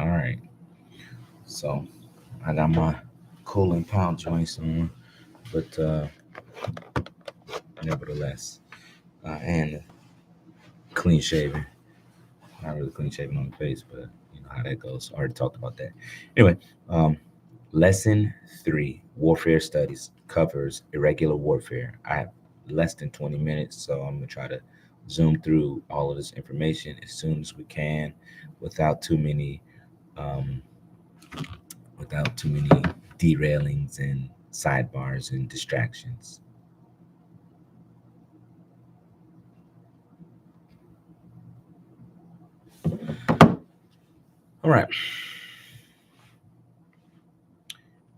All right. So I got my cooling pound joints on, but nevertheless, and clean shaven. Not really clean shaven on the face, but you know how that goes. I already talked about that. Anyway, um, lesson three: warfare studies covers irregular warfare. I have less than 20 minutes, so I'm gonna try to zoom through all of this information as soon as we can, without too many um, without too many derailings and sidebars and distractions. All right.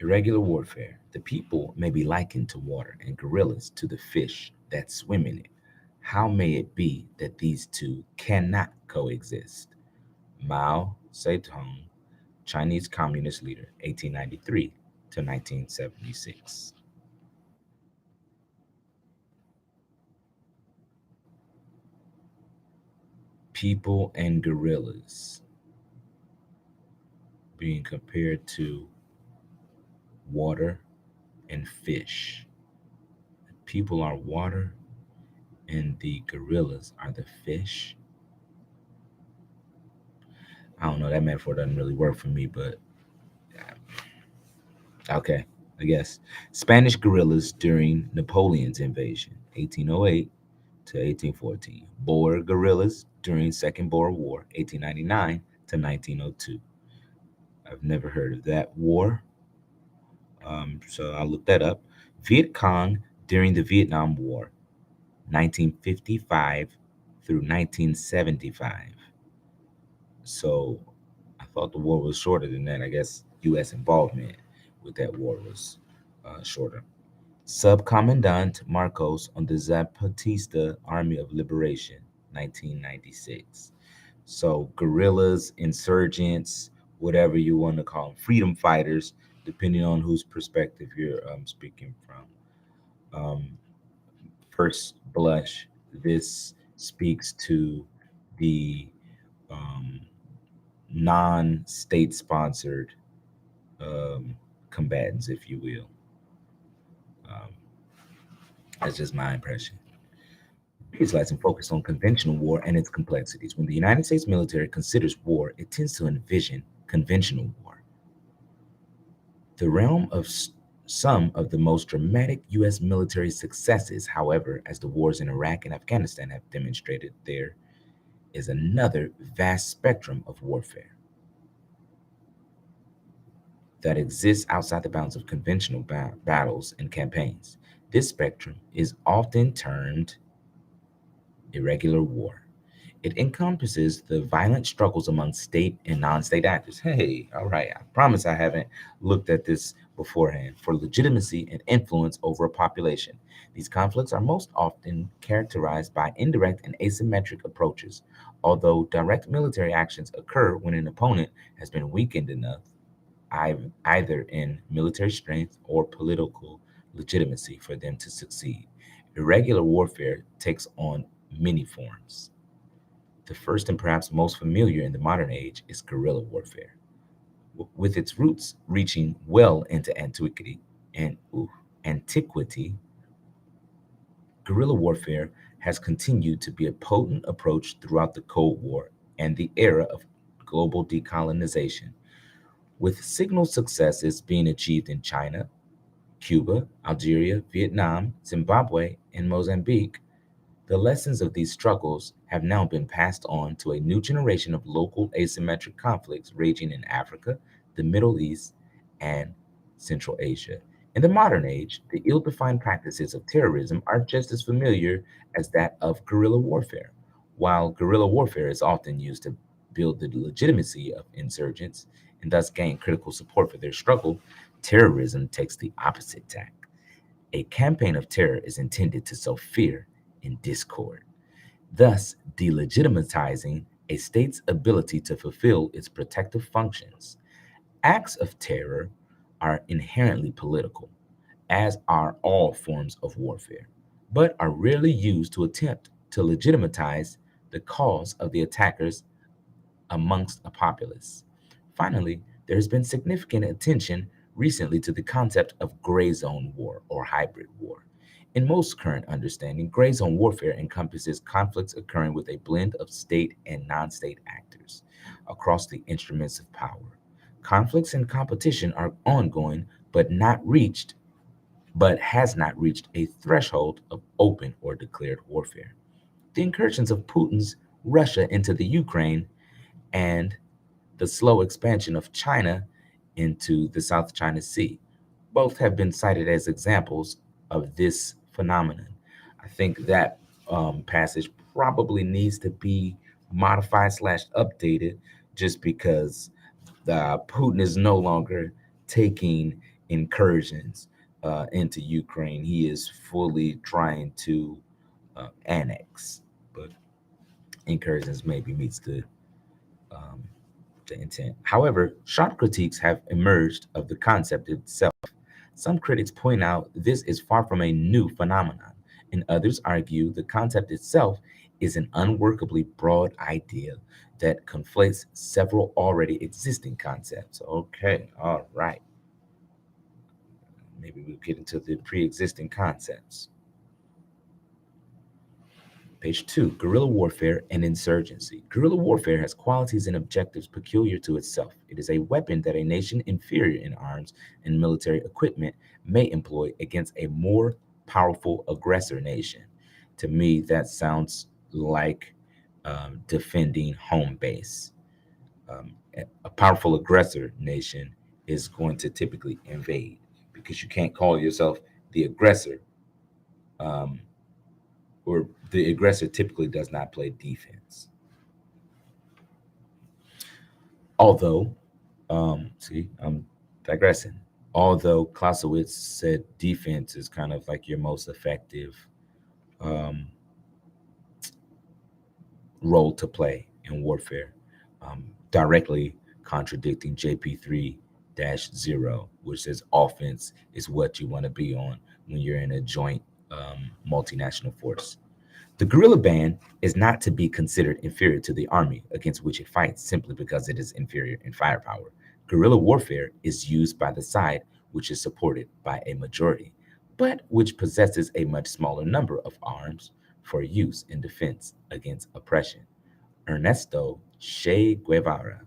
Irregular warfare. The people may be likened to water and gorillas to the fish that swim in it. How may it be that these two cannot coexist? Mao Zedong, Chinese Communist leader, 1893 to 1976. People and gorillas being compared to water and fish. The people are water and the gorillas are the fish. I don't know, that metaphor doesn't really work for me, but okay, I guess. Spanish guerrillas during Napoleon's invasion, 1808 to 1814. Boer guerrillas during Second Boer War, 1899 to 1902. I've never heard of that war, so I'll look that up. Viet Cong during the Vietnam War, 1955 through 1975. So I thought the war was shorter than that. I guess U.S. involvement with that war was shorter. Subcommandant Marcos on the Zapatista Army of Liberation, 1996. So guerrillas, insurgents, whatever you want to call them, freedom fighters, depending on whose perspective you're speaking from. First blush, this speaks to the um, non-state sponsored um, combatants, if you will. Um, that's just my impression. Previous lesson focused on conventional war and its complexities. When the United States military considers war, it tends to envision conventional war, the realm of some of the most dramatic U.S. military successes. However, as the wars in Iraq and Afghanistan have demonstrated, there is another vast spectrum of warfare that exists outside the bounds of conventional battles and campaigns. This spectrum is often termed irregular war. It encompasses the violent struggles among state and non state actors. Hey, all right, I promise I haven't looked at this beforehand. For legitimacy and influence over a population. These conflicts are most often characterized by indirect and asymmetric approaches. Although direct military actions occur when an opponent has been weakened enough, either in military strength or political legitimacy, for them to succeed. Irregular warfare takes on many forms. The first and perhaps most familiar in the modern age is guerrilla warfare, with its roots reaching well into antiquity. Guerrilla warfare has continued to be a potent approach throughout the Cold War and the era of global decolonization, with signal successes being achieved in China, Cuba, Algeria, Vietnam, Zimbabwe, and Mozambique. The lessons of these struggles have now been passed on to a new generation of local asymmetric conflicts raging in Africa, the Middle East, and Central Asia. In the modern age, the ill defined practices of terrorism are just as familiar as that of guerrilla warfare. While guerrilla warfare is often used to build the legitimacy of insurgents and thus gain critical support for their struggle, terrorism takes the opposite tack. A campaign of terror is intended to sow fear and discord, thus delegitimizing a state's ability to fulfill its protective functions. Acts of terror are inherently political, as are all forms of warfare, but are rarely used to attempt to legitimize the cause of the attackers amongst a populace. Finally, there has been significant attention recently to the concept of gray zone war or hybrid war. In most current understanding, gray zone warfare encompasses conflicts occurring with a blend of state and non state actors across the instruments of power. Conflicts and competition are ongoing but has not reached a threshold of open or declared warfare. The incursions of Putin's Russia into the Ukraine and the slow expansion of China into the South China Sea. Both have been cited as examples of this phenomenon. I think that passage probably needs to be modified slash updated just because Putin is no longer taking incursions into Ukraine. He is fully trying to annex, but incursions maybe meets um, the intent. However, sharp critiques have emerged of the concept itself. Some critics point out this is far from a new phenomenon, and others argue the concept itself is an unworkably broad idea that conflates several already existing concepts. Okay, all right. Maybe we'll get into the pre existing concepts. Page 2, Guerrilla Warfare and Insurgency. Guerrilla warfare has qualities and objectives peculiar to itself. It is a weapon that a nation inferior in arms and military equipment may employ against a more powerful aggressor nation. To me, that sounds like defending home base. A powerful aggressor nation is going to typically invade because you can't call yourself the aggressor, um, or the aggressor typically does not play defense. Although, see, I'm digressing. Although Clausewitz said defense is kind of like your most effective um, role to play in warfare, directly contradicting JP3 0, which says offense is what you want to be on when you're in a joint multinational force. The guerrilla band is not to be considered inferior to the army against which it fights simply because it is inferior in firepower. Guerrilla warfare is used by the side which is supported by a majority, but which possesses a much smaller number of arms for use in defense against oppression. Ernesto Che Guevara,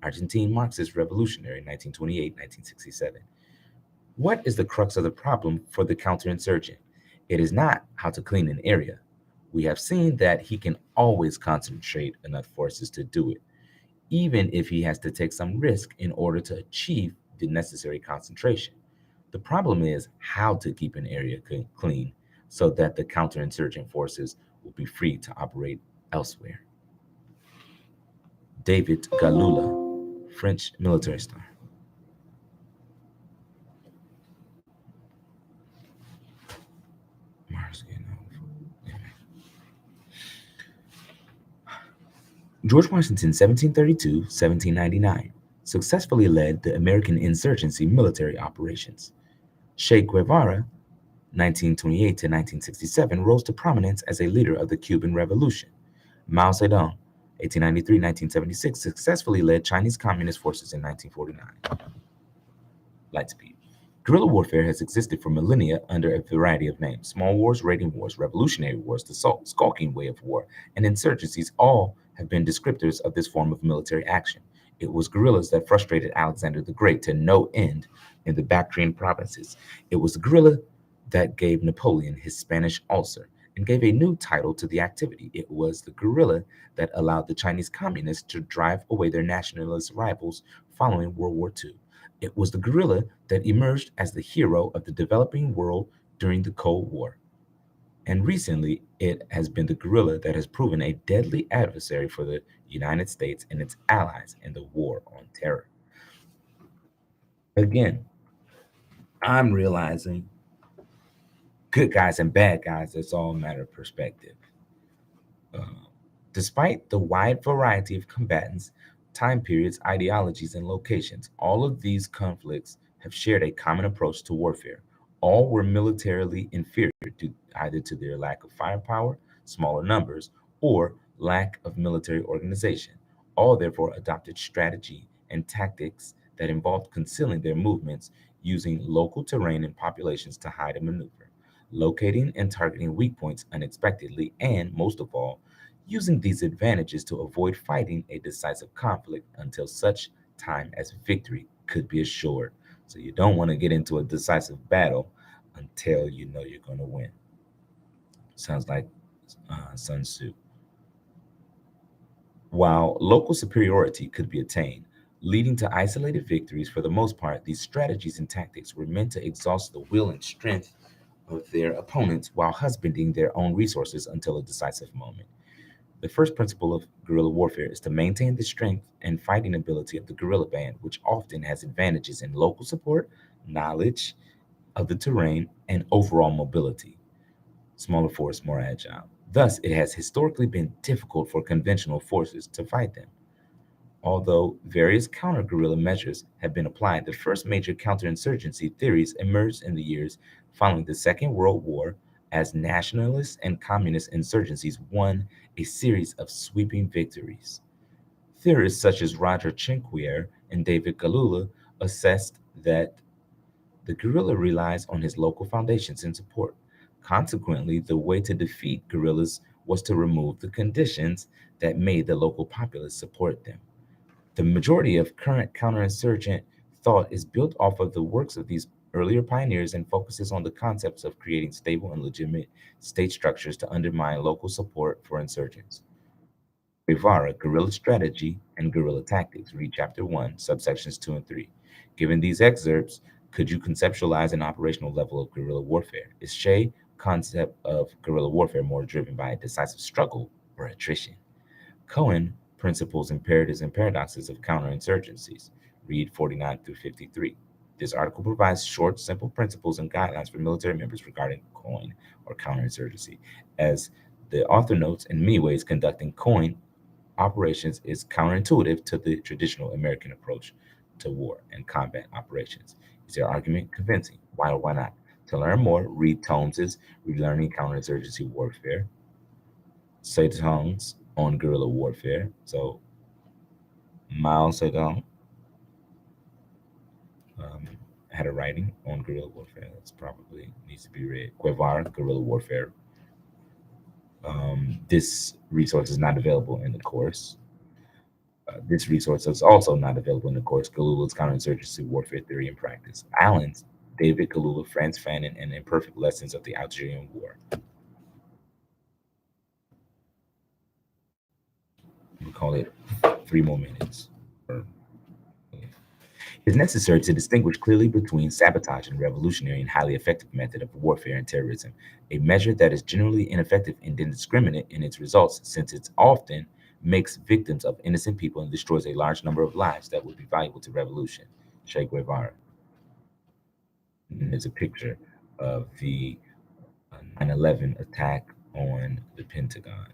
Argentine Marxist revolutionary, 1928 1967. What is the crux of the problem for the counterinsurgent? It is not how to clean an area. We have seen that he can always concentrate enough forces to do it, even if he has to take some risk in order to achieve the necessary concentration. The problem is how to keep an area clean so that the counterinsurgent forces will be free to operate elsewhere. David Galula, French military star. Mars, George Washington, 1732 1799, successfully led the American insurgency military operations. Che Guevara, 1928 to 1967, rose to prominence as a leader of the Cuban Revolution. Mao Zedong, 1893 1976, successfully led Chinese Communist forces in 1949. Lightspeed. Guerrilla warfare has existed for millennia under a variety of names: small wars, raiding wars, revolutionary wars, the skulking way of war, and insurgencies all have been descriptors of this form of military action. It was guerrillas that frustrated Alexander the Great to no end in the Bactrian provinces. It was the guerrilla that gave Napoleon his Spanish ulcer and gave a new title to the activity. It was the guerrilla that allowed the Chinese communists to drive away their nationalist rivals following World War II. It was the guerrilla that emerged as the hero of the developing world during the Cold War. And recently, it has been the guerrilla that has proven a deadly adversary for the United States and its allies in the war on terror. Again, I'm realizing good guys and bad guys, it's all a matter of perspective. Uh, Despite the wide variety of combatants, time periods, ideologies, and locations, all of these conflicts have shared a common approach to warfare. All were militarily inferior either to their lack of firepower, smaller numbers, or lack of military organization. All therefore adopted strategy and tactics that involved concealing their movements using local terrain and populations to hide and maneuver, locating and targeting weak points unexpectedly, and most of all, using these advantages to avoid fighting a decisive conflict until such time as victory could be assured. So you don't want to get into a decisive battle until you know you're going to win. Sounds like Sun Tzu. While local superiority could be attained, leading to isolated victories, for the most part, these strategies and tactics were meant to exhaust the will and strength of their opponents while husbanding their own resources until a decisive moment. The first principle of guerrilla warfare is to maintain the strength and fighting ability of the guerrilla band, which often has advantages in local support, knowledge of the terrain, and overall mobility. Smaller force, more agile. Thus, it has historically been difficult for conventional forces to fight them. Although various counter guerrilla measures have been applied, the first major counterinsurgency theories emerged in the years following the Second World War as nationalist and communist insurgencies won a series of sweeping victories. Theorists such as Roger Chinquier and David Galula assessed that the guerrilla relies on his local foundations and support. Consequently, the way to defeat guerrillas was to remove the conditions that made the local populace support them. The majority of current counterinsurgent thought is built off of the works of these earlier pioneers and focuses on the concepts of creating stable and legitimate state structures to undermine local support for insurgents. Guevara, Guerrilla Strategy and Guerrilla Tactics, read Chapter 1, subsections 2 and 3. Given these excerpts, could you conceptualize an operational level of guerrilla warfare? Is Shea concept of guerrilla warfare more driven by a decisive struggle or attrition? Cohen, Principles, Imperatives, and Paradoxes of Counterinsurgencies, read 49 through 53. This article provides short, simple principles and guidelines for military members regarding coin or counterinsurgency. As the author notes, in many ways, conducting coin operations is counterintuitive to the traditional American approach to war and combat operations. Is their argument convincing? Why or why not? To learn more, read Tomes's Relearning Counterinsurgency Warfare, Zedong's on Guerrilla Warfare. So Mao Zedong um, had a writing on guerrilla warfare that's probably needs to be read. Guevara, Guerrilla Warfare. This resource is not available in the course. This resource is also not available in the course. Galula's Counterinsurgency Warfare Theory and Practice. Allen's David Galula, Franz Fanon, and Imperfect Lessons of the Algerian War. We call it 3 more minutes. It is necessary to distinguish clearly between sabotage and revolutionary and highly effective method of warfare and terrorism, a measure that is generally ineffective and indiscriminate in its results, since it often makes victims of innocent people and destroys a large number of lives that would be valuable to revolution. Che Guevara. And there's a picture of the 9/11 attack on the Pentagon,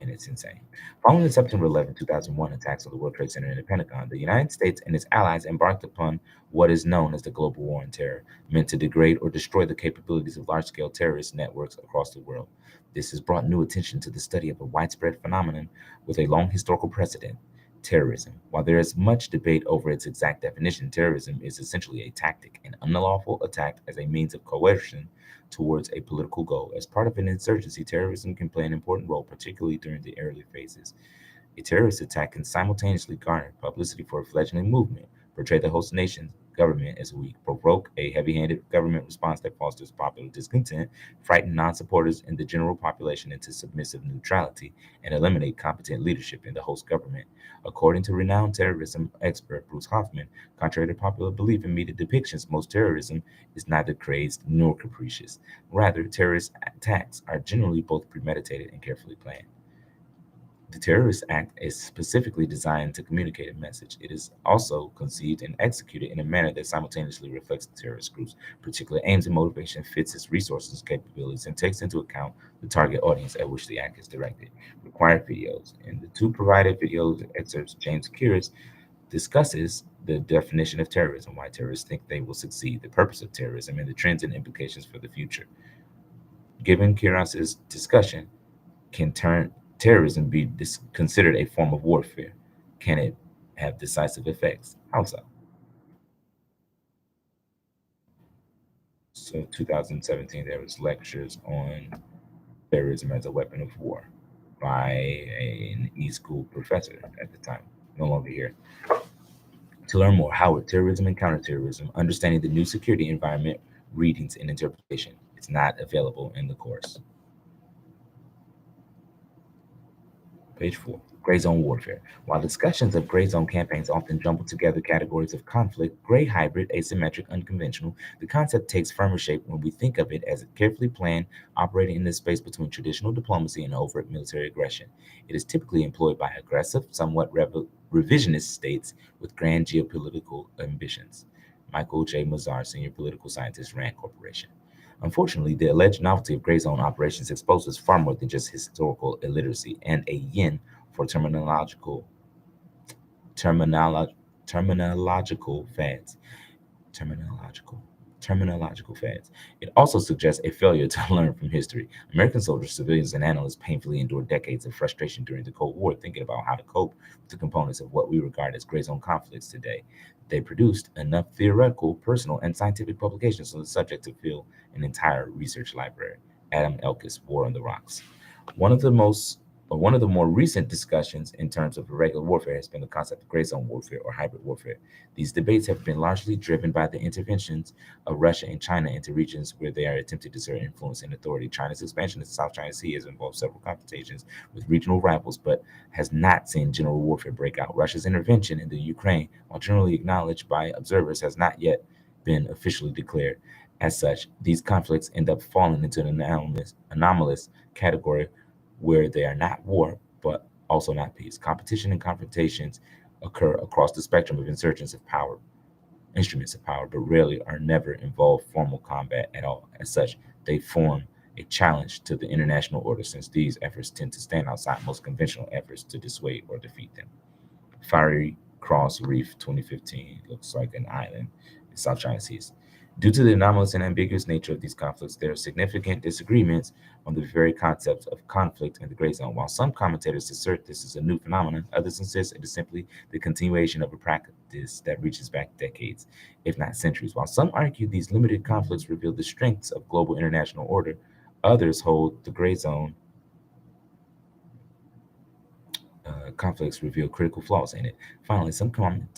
and it's insane. Following the September 11, 2001 attacks on the World Trade Center and the Pentagon, the United States and its allies embarked upon what is known as the Global War on Terror, meant to degrade or destroy the capabilities of large-scale terrorist networks across the world. This has brought new attention to the study of a widespread phenomenon with a long historical precedent: terrorism. While there is much debate over its exact definition, terrorism is essentially a tactic, an unlawful attack as a means of coercion towards a political goal. As part of an insurgency, terrorism can play an important role, particularly during the early phases. A terrorist attack can simultaneously garner publicity for a fledgling movement, portray the host nation's government as weak, provoke a heavy-handed government response that fosters popular discontent, frighten non-supporters and the general population into submissive neutrality, and eliminate competent leadership in the host government. According to renowned terrorism expert Bruce Hoffman, contrary to popular belief in media depictions, most terrorism is neither crazed nor capricious. Rather, terrorist attacks are generally both premeditated and carefully planned. The terrorist act is specifically designed to communicate a message. It is also conceived and executed in a manner that simultaneously reflects the terrorist group's particular aims and motivation, fits its resources, capabilities, and takes into account the target audience at which the act is directed. Required videos. In the two provided video excerpts, James Curious discusses the definition of terrorism, why terrorists think they will succeed, the purpose of terrorism, and the trends and implications for the future. Given Curious's discussion, can terrorism be considered a form of warfare? Can it have decisive effects. How so? So 2017, there was lectures on terrorism as a weapon of war by an e-school professor at the time, no longer here. To learn more, Howard, Terrorism and Counterterrorism, Understanding the New Security Environment, Readings and Interpretation. It's not available in the course. Page 4. Gray zone warfare. While discussions of gray zone campaigns often jumble together categories of conflict, gray, hybrid, asymmetric, unconventional, the concept takes firmer shape when we think of it as a carefully planned, operating in the space between traditional diplomacy and overt military aggression. It is typically employed by aggressive, somewhat revisionist states with grand geopolitical ambitions. Michael J. Mazar, senior political scientist, Rand Corporation. Unfortunately, the alleged novelty of gray zone operations exposes far more than just historical illiteracy and a yin for terminolo- terminological fads terminological terminological fads. It also suggests a failure to learn from history. American soldiers, civilians, and analysts painfully endured decades of frustration during the Cold War, thinking about how to cope with the components of what we regard as gray zone conflicts today. They produced enough theoretical, personal, and scientific publications on the subject to fill an entire research library. Adam Elkis, War on the Rocks. One of the most One of the more recent discussions in terms of irregular warfare has been the concept of gray zone warfare or hybrid warfare. These debates have been largely driven by the interventions of Russia and China into regions where they are attempting to exert influence and authority. China's expansion in the South China Sea has involved several confrontations with regional rivals, but has not seen general warfare break out. Russia's intervention in the Ukraine, while generally acknowledged by observers, has not yet been officially declared. As such, these conflicts end up falling into an anomalous category where they are not war, but also not peace. Competition and confrontations occur across the spectrum of instruments of power, but rarely or never involve formal combat at all. As such, they form a challenge to the international order since these efforts tend to stand outside most conventional efforts to dissuade or defeat them. Fiery Cross Reef 2015 looks like an island in South China Seas. Due to the anomalous and ambiguous nature of these conflicts, there are significant disagreements on the very concept of conflict in the gray zone. While some commentators assert this is a new phenomenon, others insist it is simply the continuation of a practice that reaches back decades, if not centuries. While some argue these limited conflicts reveal the strengths of global international order, others hold the gray zone conflicts reveal critical flaws in it. Finally, some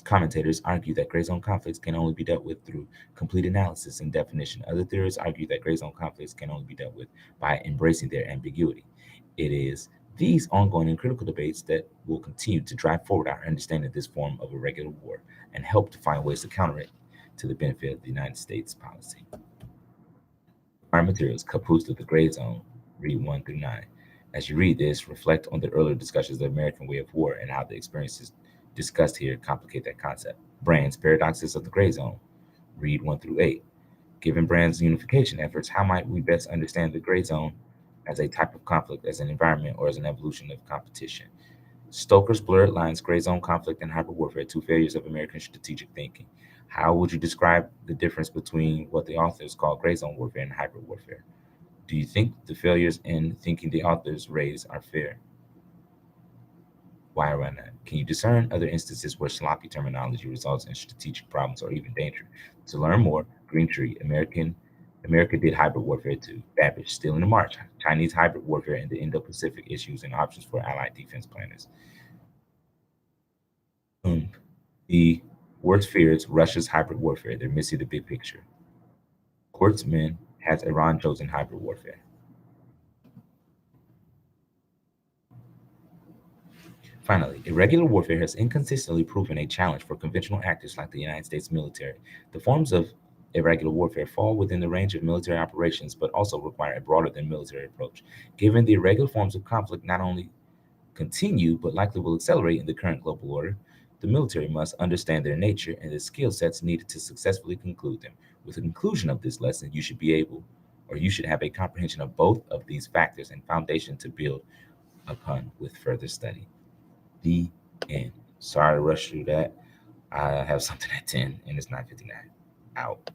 commentators argue that gray zone conflicts can only be dealt with through complete analysis and definition. Other theorists argue that gray zone conflicts can only be dealt with by embracing their ambiguity. It is these ongoing and critical debates that will continue to drive forward our understanding of this form of irregular war and help to find ways to counter it to the benefit of the United States policy. Our materials, Caboose of the Gray Zone, read 1 through 9. As you read this, reflect on the earlier discussions of the American way of war and how the experiences discussed here complicate that concept. Brand's Paradoxes of the Gray Zone, read 1 through 8. Given Brand's unification efforts, how might we best understand the gray zone as a type of conflict, as an environment, or as an evolution of competition? Stoker's blurred lines, gray zone conflict, and hybrid warfare, two failures of American strategic thinking. How would you describe the difference between what the authors call gray zone warfare and hybrid warfare? Do you think the failures in thinking the authors raise are fair? Why or why not? Can you discern other instances where sloppy terminology results in strategic problems or even danger? To learn more, Green Tree, America did hybrid warfare too. Babbage, Still in the March, Chinese hybrid warfare in the Indo-Pacific issues and options for Allied defense planners. The worst fears Russia's hybrid warfare. They're missing the big picture. Kurtzman has Iran chosen hybrid warfare. Finally, irregular warfare has inconsistently proven a challenge for conventional actors like the United States military. The forms of irregular warfare fall within the range of military operations, but also require a broader than military approach. Given the irregular forms of conflict not only continue, but likely will accelerate in the current global order, the military must understand their nature and the skill sets needed to successfully conclude them. With the conclusion of this lesson, you should have a comprehension of both of these factors and foundation to build upon with further study. The end. Sorry to rush through that. I have something at 10 and it's 9:59. Out.